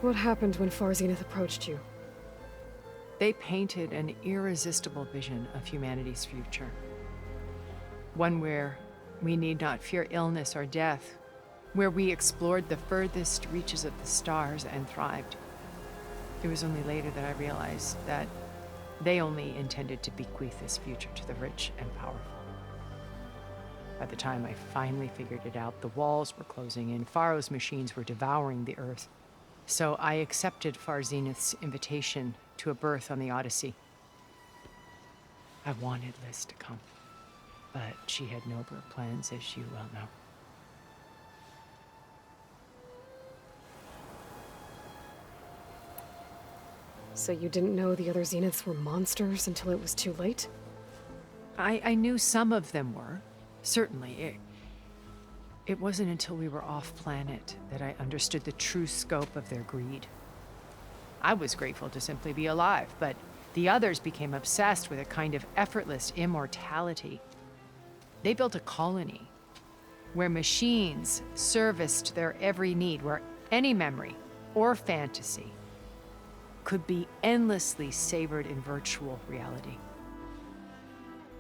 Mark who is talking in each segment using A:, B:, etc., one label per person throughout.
A: What happened when Far Zenith approached you?
B: They painted an irresistible vision of humanity's future. One where we need not fear illness or death, where we explored the furthest reaches of the stars and thrived. It was only later that I realized that they only intended to bequeath this future to the rich and powerful. By the time I finally figured it out, the walls were closing in, Pharaoh's machines were devouring the Earth. So I accepted Far Zenith's invitation to a berth on the Odyssey. I wanted Liz to come, but she had nobler plans, as you well know.
A: So you didn't know the other Zeniths were monsters until it was too late?
B: I knew some of them were, certainly. It wasn't until we were off-planet that I understood the true scope of their greed. I was grateful to simply be alive, but the others became obsessed with a kind of effortless immortality. They built a colony where machines serviced their every need, where any memory or fantasy could be endlessly savored in virtual reality.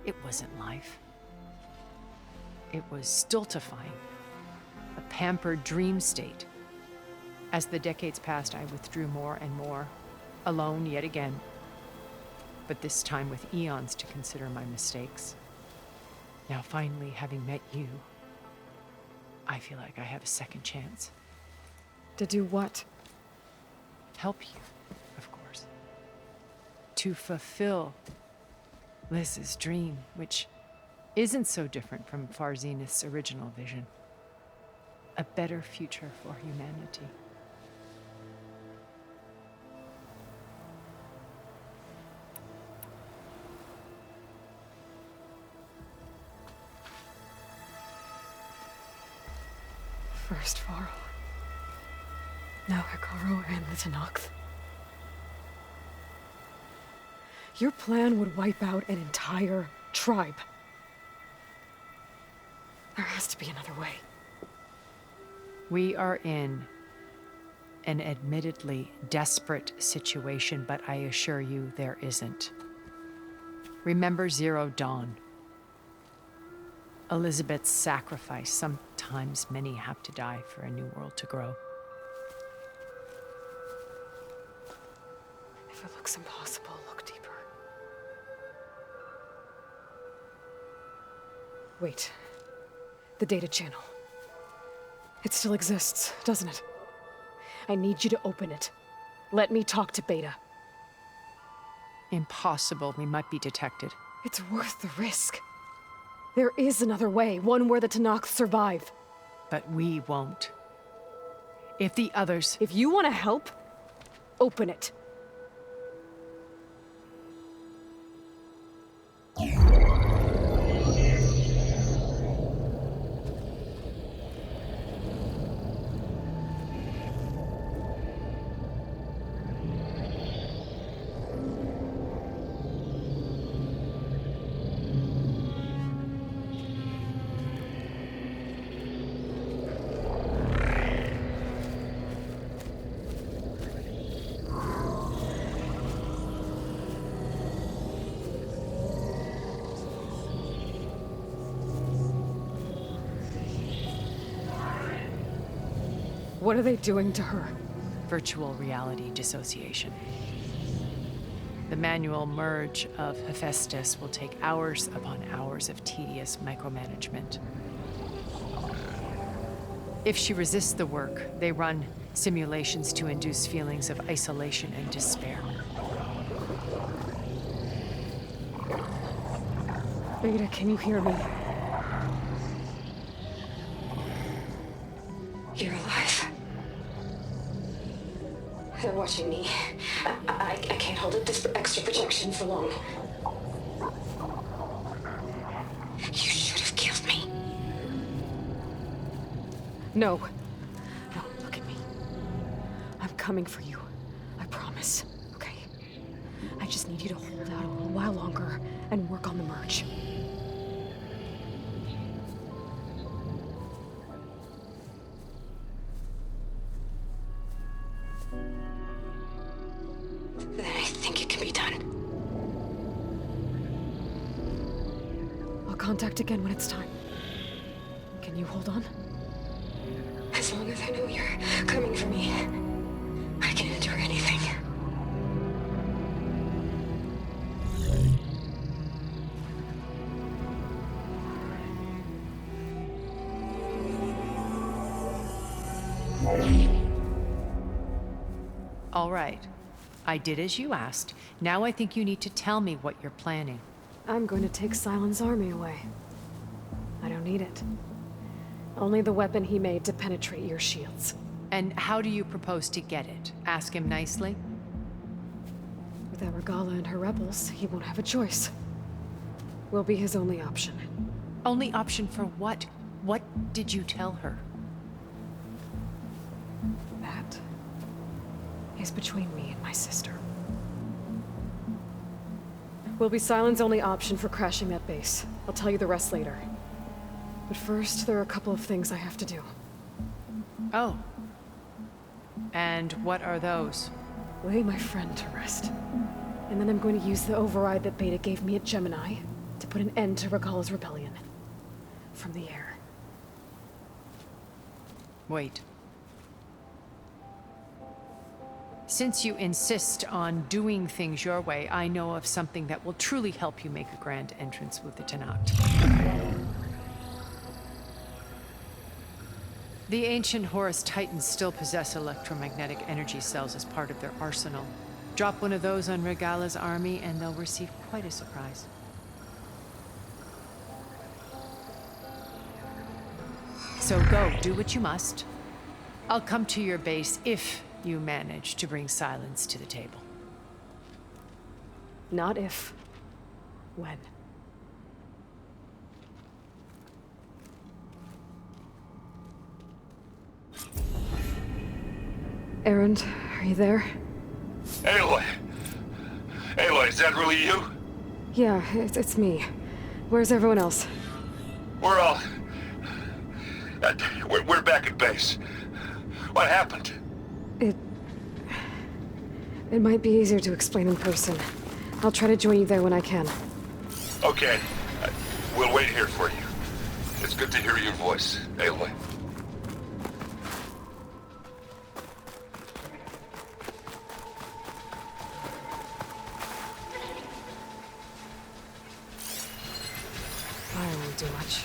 B: It wasn't life. It was stultifying, a pampered dream state. As the decades passed, I withdrew more and more, alone yet again, but this time with eons to consider my mistakes. Now, finally, having met you, I feel like I have a second chance.
A: To do what?
B: Help you, of course. To fulfill Liz's dream, which isn't so different from Far Zenith's original vision. A better future for humanity.
A: First Pharaoh. Now Hikaru and the Tenakth. Your plan would wipe out an entire tribe. There has to be another way.
B: We are in an admittedly desperate situation, but I assure you there isn't. Remember Zero Dawn. Elizabeth's sacrifice. Sometimes many have to die for a new world to grow.
A: If it looks impossible, look deeper. Wait. The data channel. It still exists, doesn't it? I need you to open it. Let me talk to Beta.
B: Impossible. We might be detected.
A: It's worth the risk. There is another way, one where the Tenakth survive.
B: But we won't. If the others...
A: If you want to help, open it. What are they doing to her?
B: Virtual reality dissociation. The manual merge of Hephaestus will take hours upon hours of tedious micromanagement. If she resists the work, they run simulations to induce feelings of isolation and despair.
A: Beta, can you hear me?
C: You're alive. They're watching me. I can't hold up this extra protection for long. You should have killed me.
A: No. No, look at me. I'm coming for you. I promise. Okay? I just need you to hold out a little while longer and work on the merge.
C: can be done.
A: I'll contact again when it's time. Can you hold on?
C: As long as I know you're coming for me, I can endure anything.
B: All right. I did as you asked. Now I think you need to tell me what you're planning.
A: I'm going to take Silent's army away. I don't need it. Only the weapon he made to penetrate your shields.
B: And how do you propose to get it? Ask him nicely?
A: Without Regala and her rebels, he won't have a choice. We'll be his only option.
B: Only option for what? What did you tell her?
A: That is between me and my sister. Will be Silent's only option for crashing that base. I'll tell you the rest later. But first, there are a couple of things I have to do.
B: Oh. And what are those?
A: Lay my friend to rest. And then I'm going to use the override that Beta gave me at Gemini to put an end to Regala's rebellion. From the air.
B: Wait. Since you insist on doing things your way, I know of something that will truly help you make a grand entrance with the Tenakth. The ancient Horus Titans still possess electromagnetic energy cells as part of their arsenal. Drop one of those on Regala's army and they'll receive quite a surprise. So go, do what you must. I'll come to your base if you manage to bring Silence to the table.
A: Not if. When. Erend, are you there?
D: Aloy! Aloy, is that really you?
A: Yeah, it's me. Where's everyone else?
D: We're all... we're back at base. What happened?
A: It might be easier to explain in person. I'll try to join you there when I can.
D: Okay. We'll wait here for you. It's good to hear your voice, Aloy.
A: I won't do much.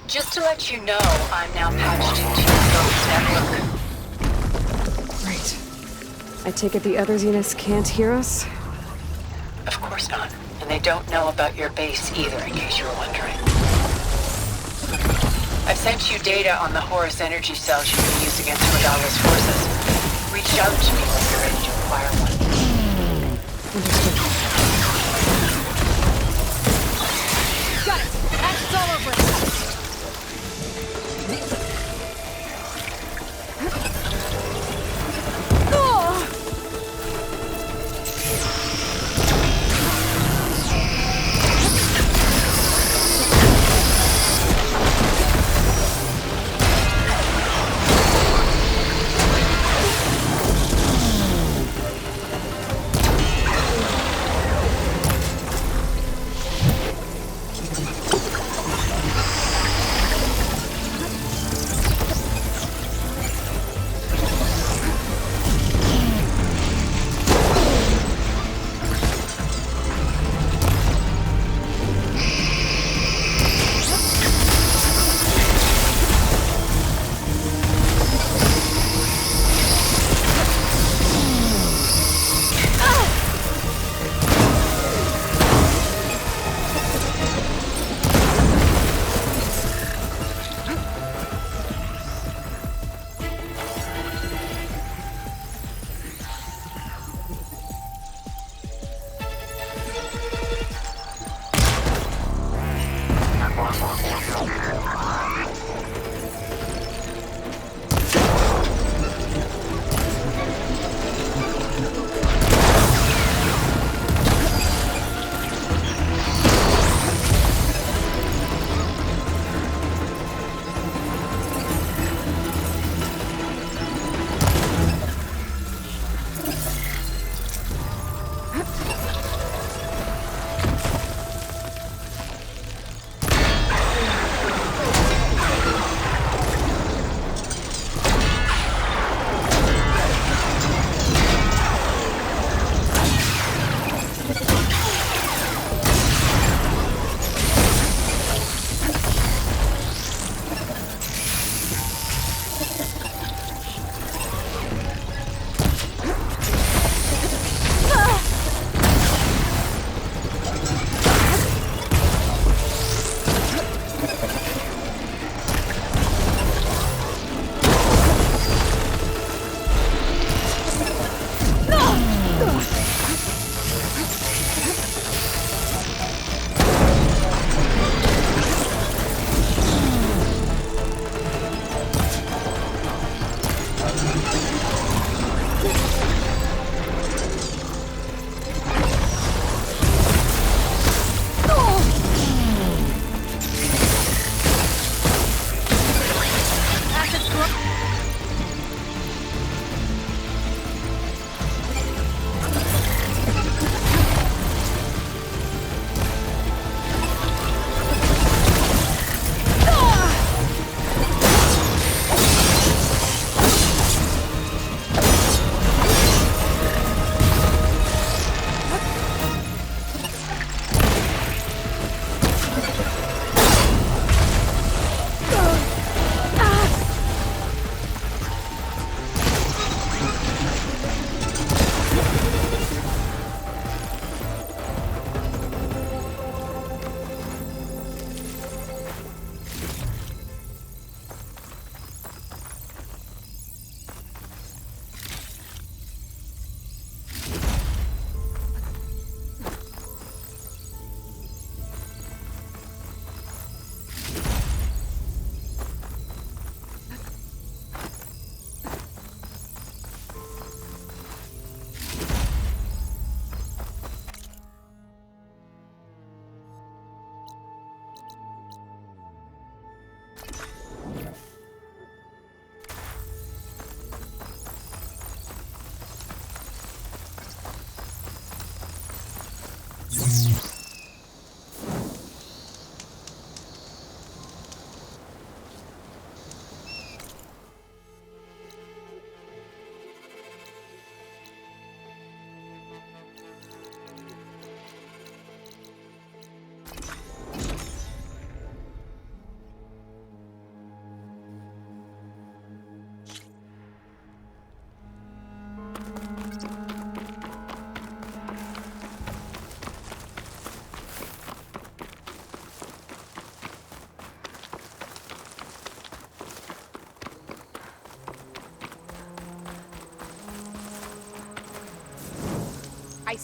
E: Just to let you know, I'm now patched into your network.
A: Great. I take it the other Zeniths can't hear us?
E: Of course not. And they don't know about your base either, in case you were wondering. I've sent you data on the Horus energy cells you can use against Regala's forces. Reach out to me when you're ready to acquire one.
A: Understood.
B: Got it! Action's all over it!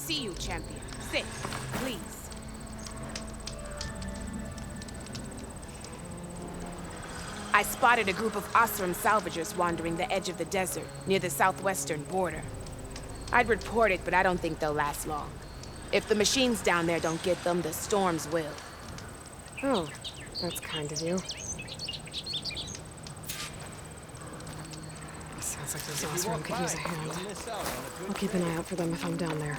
F: see you, champion. Sit, please. I spotted a group of Osram salvagers wandering the edge of the desert, near the southwestern border. I'd report it, but I don't think they'll last long. If the machines down there don't get them, the storms will.
A: Oh, that's kind of you. Sounds like those Osram could use a hand. I'll keep an eye out for them if I'm down there.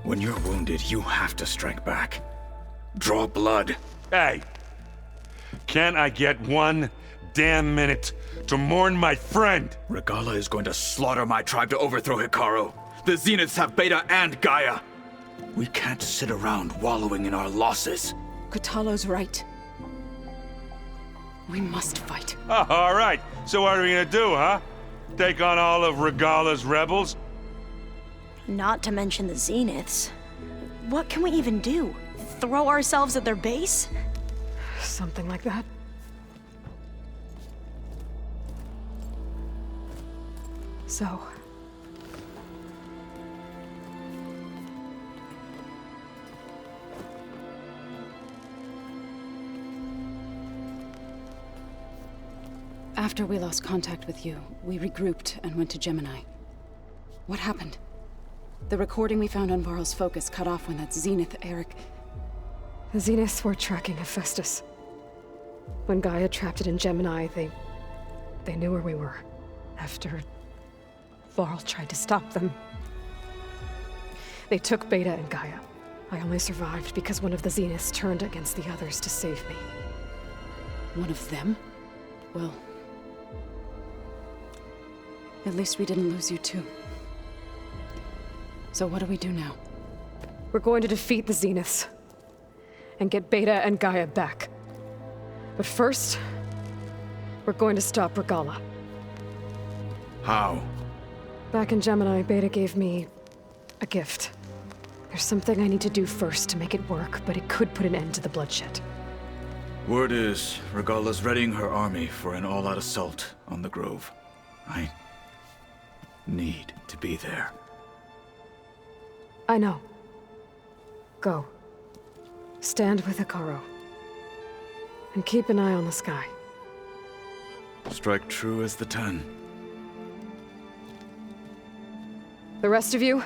G: When you're wounded, you have to strike back. Draw blood.
D: Hey! Can't I get one damn minute to mourn my friend?
G: Regala is going to slaughter my tribe to overthrow Hikaru. The Zeniths have Beta and Gaia. We can't sit around wallowing in our losses.
A: Kotallo's right. We must fight.
D: Oh, all right. So what are we gonna do, huh? Take on all of Regala's rebels?
H: Not to mention the Zeniths. What can we even do? Throw ourselves at their base?
A: Something like that. So...
I: After we lost contact with you, we regrouped and went to Gemini. What happened? The recording we found on Varl's focus cut off when that Zenith, Eric...
A: The Zeniths were tracking Hephaestus. When Gaia trapped it in Gemini, they knew where we were. After Varl tried to stop them. They took Beta and Gaia. I only survived because one of the Zeniths turned against the others to save me.
I: One of them? Well... at least we didn't lose you too. So what do we do now?
A: We're going to defeat the Zeniths. And get Beta and Gaia back. But first, we're going to stop Regala.
G: How?
A: Back in Gemini, Beta gave me a gift. There's something I need to do first to make it work, but it could put an end to the bloodshed.
G: Word is, Regala's readying her army for an all-out assault on the Grove. I need to be there.
A: I know. Go. Stand with Hikaru. And keep an eye on the sky.
G: Strike true as the 10.
A: The rest of you,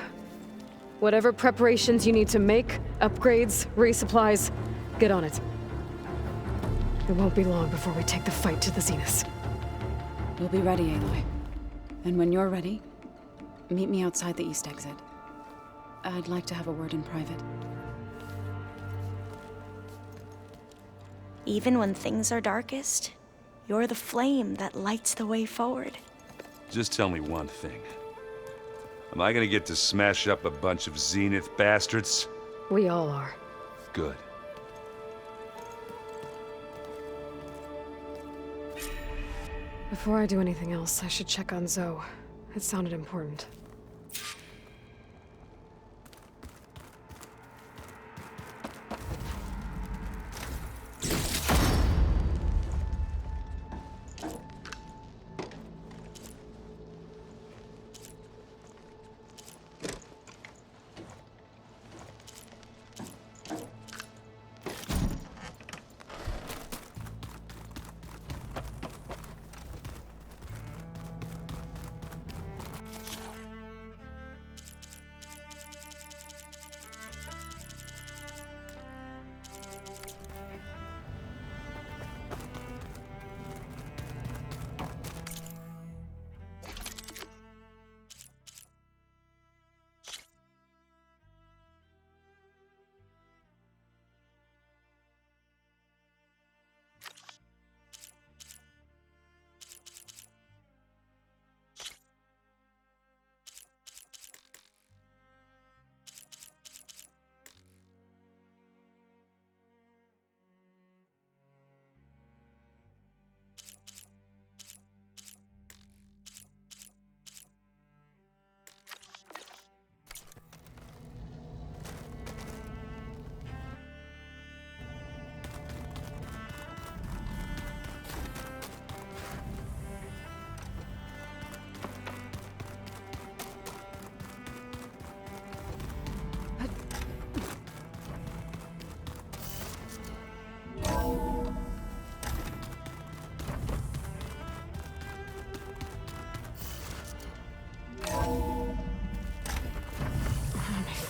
A: whatever preparations you need to make, upgrades, resupplies, get on it. It won't be long before we take the fight to the Zeniths.
I: We'll be ready, Aloy. And when you're ready, meet me outside the east exit. I'd like to have a word in private.
H: Even when things are darkest, you're the flame that lights the way forward.
D: Just tell me one thing. Am I gonna get to smash up a bunch of Zenith bastards?
A: We all are.
D: Good.
A: Before I do anything else, I should check on Zoe. It sounded important.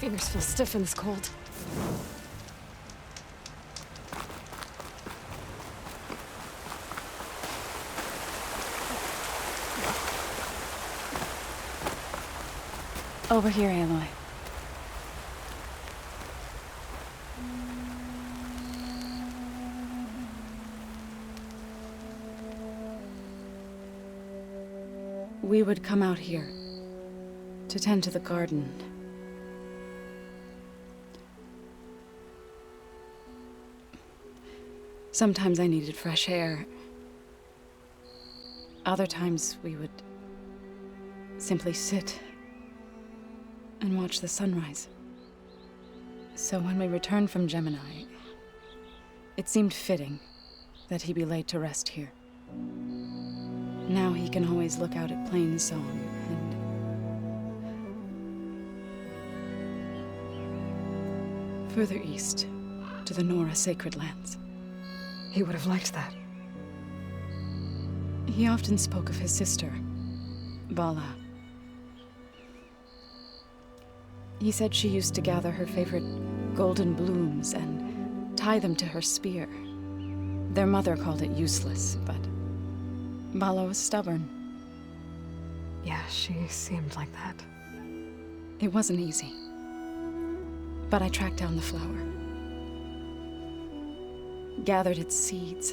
A: fingers feel stiff in this cold.
I: Over here, Aloy. We would come out here to tend to the garden. Sometimes I needed fresh air. Other times we would simply sit and watch the sunrise. So when we returned from Gemini, it seemed fitting that he be laid to rest here. Now he can always look out at Plain Song and further east to the Nora Sacred Lands.
A: He would have liked that.
I: He often spoke of his sister, Vala. He said she used to gather her favorite golden blooms and tie them to her spear. Their mother called it useless, but Vala was stubborn.
A: Yeah, she seemed like that.
I: It wasn't easy. But I tracked down the flower. Gathered its seeds.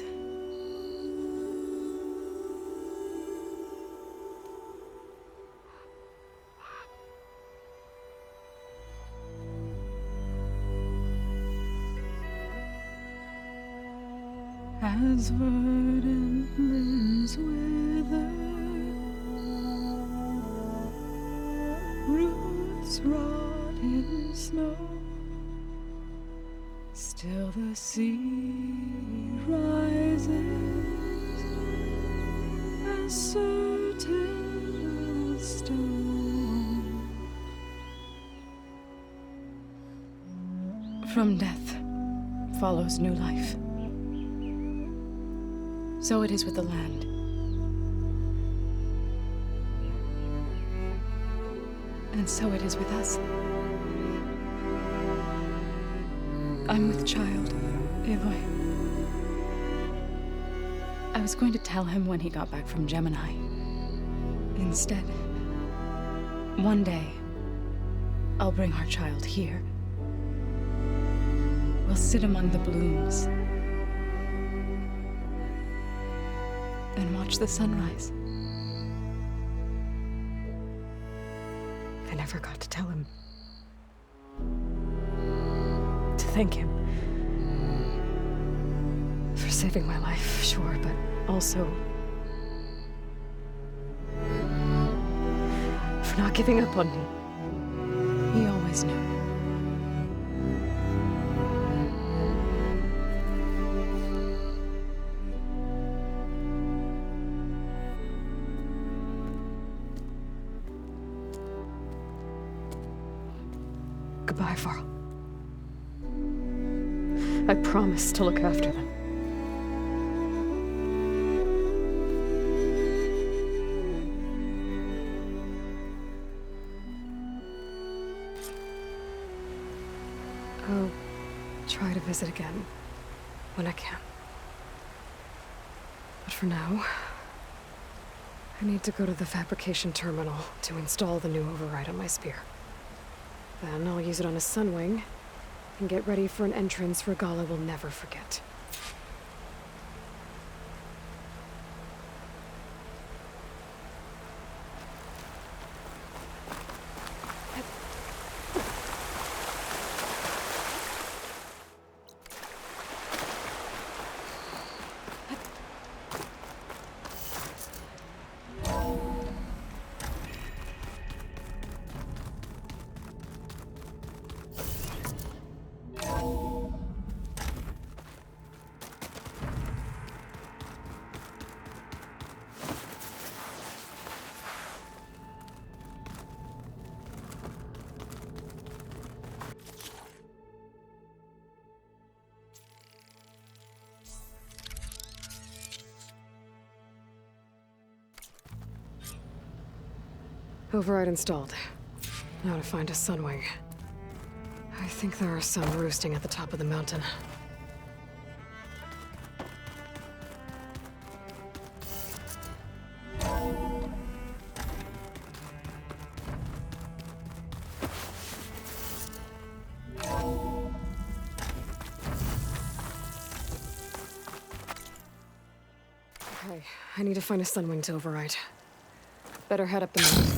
I: As verdant limbs wither, roots rot in snow, still the sea rises, as certain as stone. From death follows new life. So it is with the land. And so it is with us. I'm with child, Aloy. I was going to tell him when he got back from Gemini. Instead, one day, I'll bring our child here. We'll sit among the blooms and watch the sunrise.
A: I never got to tell him. To thank him. For saving my life, sure, but also for not giving up on me.
I: He always knew.
A: Goodbye, Varl. I promise to look after them. I'll try to visit again when I can. But for now, I need to go to the fabrication terminal to install the new override on my spear. Then I'll use it on a sunwing and get ready for an entrance Regala will never forget. Override installed. Now to find a sunwing. I think there are some roosting at the top of the mountain. Okay, I need to find a sunwing to override. Better head up the mountain.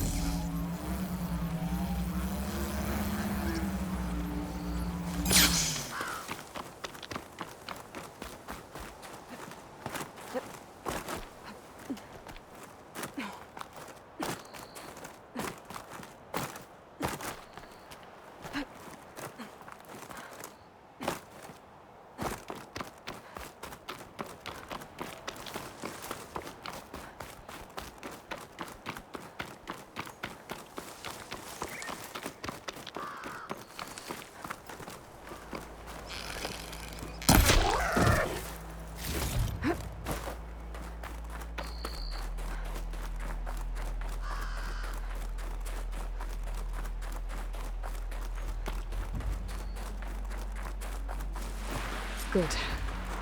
A: Good.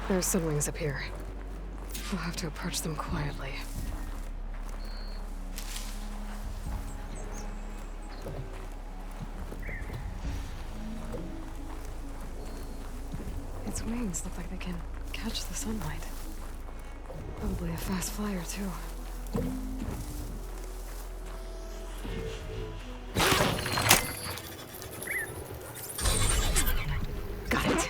A: There are sunwings up here. We'll have to approach them quietly. Its wings look like they can catch the sunlight. Probably a fast flyer, too. Got it.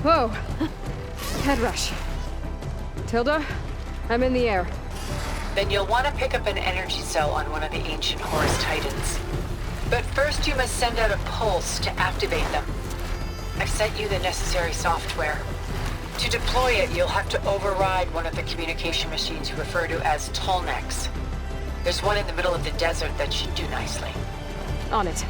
A: Whoa! Head rush. Tilda, I'm in the air.
E: Then you'll want to pick up an energy cell on one of the ancient Horus Titans. But first you must send out a pulse to activate them. I've sent you the necessary software. To deploy it, you'll have to override one of the communication machines you refer to as Tolnecs. There's one in the middle of the desert that should do nicely.
A: On it.